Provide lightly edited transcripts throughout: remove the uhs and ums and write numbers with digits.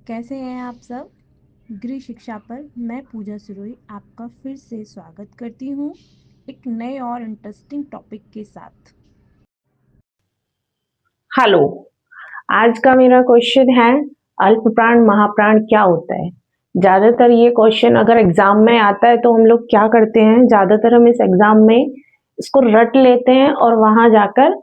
कैसे हैं आप सब। गृह शिक्षा पर मैं पूजा सुरोई आपका फिर से स्वागत करती हूँ एक नए और इंटरेस्टिंग टॉपिक के साथ। हेलो। आज का मेरा क्वेश्चन है अल्प प्राण महाप्राण क्या होता है। ज्यादातर ये क्वेश्चन अगर एग्जाम में आता है तो हम लोग क्या करते हैं, ज्यादातर हम इस एग्जाम में इसको रट लेते हैं और वहां जाकर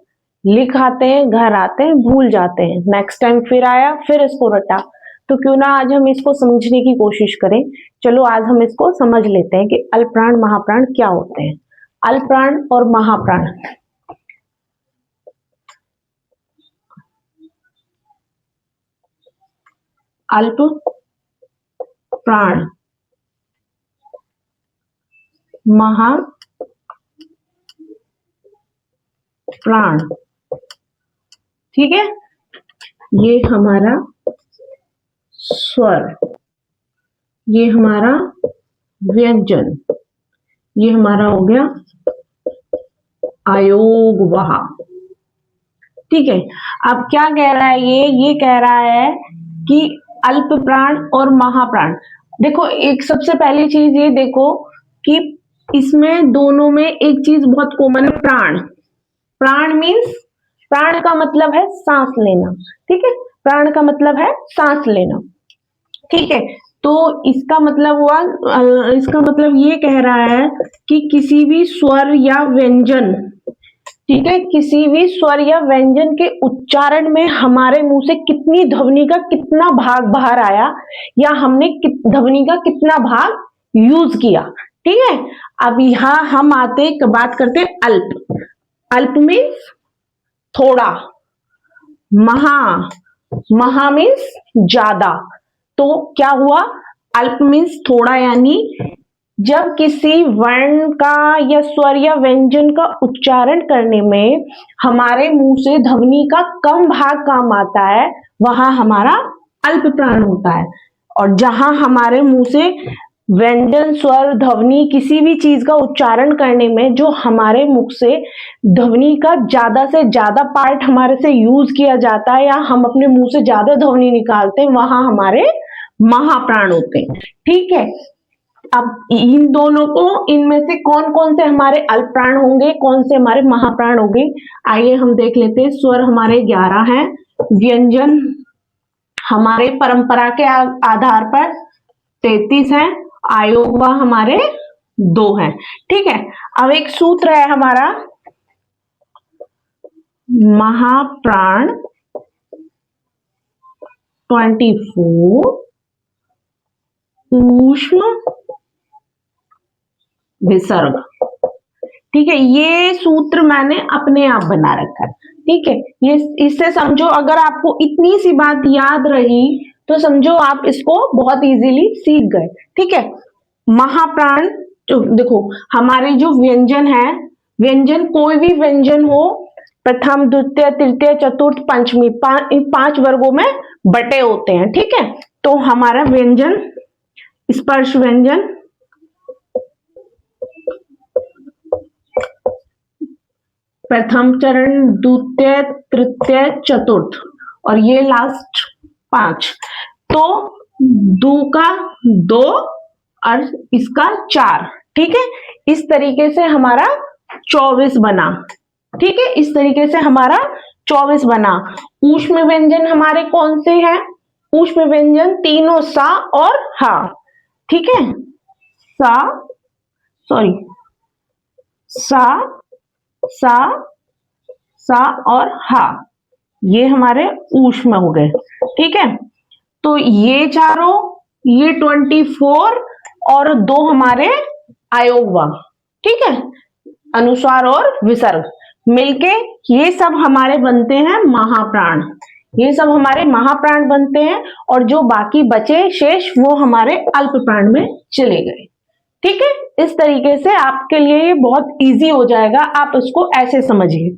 लिख आते हैं, घर आते हैं भूल जाते हैं, नेक्स्ट टाइम फिर आया फिर इसको रटा। तो क्यों ना आज हम इसको समझने की कोशिश करें। चलो आज हम इसको समझ लेते हैं कि अल्प प्राण महाप्राण क्या होते हैं। अल्प प्राण और महाप्राण, अल्प प्राण महाप्राण, ठीक है। ये हमारा स्वर, ये हमारा व्यंजन, ये हमारा हो गया आयोगवाह, ठीक है। अब क्या कह रहा है ये कह रहा है कि अल्प प्राण और महाप्राण। देखो एक सबसे पहली चीज ये देखो कि इसमें दोनों में एक चीज बहुत कॉमन है, प्राण। प्राण मीन्स, प्राण का मतलब है सांस लेना, ठीक है। प्राण का मतलब है सांस लेना, ठीक है। तो इसका मतलब हुआ, इसका मतलब ये कह रहा है कि किसी भी स्वर या व्यंजन, ठीक है, किसी भी स्वर या व्यंजन के उच्चारण में हमारे मुंह से कितनी ध्वनि का कितना भाग बाहर आया या हमने ध्वनि का कितना भाग यूज किया, ठीक है। अब यहां हम आते बात करते हैं अल्प। अल्प मीन्स थोड़ा, महा, महा मीन्स ज्यादा। तो क्या हुआ, अल्प मीन्स थोड़ा, यानी जब किसी वर्ण का या स्वर या व्यंजन का उच्चारण करने में हमारे मुंह से ध्वनि का कम भाग काम आता है वहां हमारा अल्प प्राण होता है। और जहां हमारे मुंह से व्यंजन स्वर ध्वनि किसी भी चीज का उच्चारण करने में जो हमारे मुख से ध्वनि का ज्यादा से ज्यादा पार्ट हमारे से यूज किया जाता है या हम अपने मुंह से ज्यादा ध्वनि निकालते हैं वहां हमारे महाप्राण होते हैं, ठीक है। अब इन दोनों को, इनमें से कौन कौन से हमारे अल्प प्राण होंगे, कौन से हमारे महाप्राण होंगे, आइए हम देख लेते हैं। स्वर हमारे 11 हैं, व्यंजन हमारे परंपरा के आधार पर 33 हैं, आयोगवा हमारे 2 हैं, ठीक है। अब एक सूत्र है हमारा, महाप्राण 24, ऊष्म विसर्ग, ठीक है। ये सूत्र मैंने अपने आप बना रखा है, ठीक है। ये इससे समझो, अगर आपको इतनी सी बात याद रही तो समझो आप इसको बहुत इजीली सीख गए, ठीक है। महाप्राण, तो देखो हमारे जो व्यंजन है, व्यंजन कोई भी व्यंजन हो, प्रथम द्वितीय तृतीय चतुर्थ पंचमी, 5 वर्गों में बटे होते हैं, ठीक है। तो हमारा व्यंजन, स्पर्श व्यंजन, प्रथम चरण, द्वितीय तृतीय चतुर्थ, और ये लास्ट 5। तो 2 का 2 और इसका 4, ठीक है। इस तरीके से हमारा 24 बना, ठीक है। इस तरीके से हमारा 24 बना। ऊष्म व्यंजन हमारे कौन से हैं, ऊष्म व्यंजन तीनों सा और हा, ठीक है। सा, सॉरी, सा, सा, सा और हा, ये हमारे ऊष्म हो गए, ठीक है। तो ये चारों, ये 24 और 2 हमारे आयोगवा, ठीक है, अनुस्वार और विसर्ग मिलके ये सब हमारे बनते हैं महाप्राण। ये सब हमारे महाप्राण बनते हैं और जो बाकी बचे शेष वो हमारे अल्प प्राण में चले गए, ठीक है। इस तरीके से आपके लिए ये बहुत इजी हो जाएगा, आप इसको ऐसे समझिए।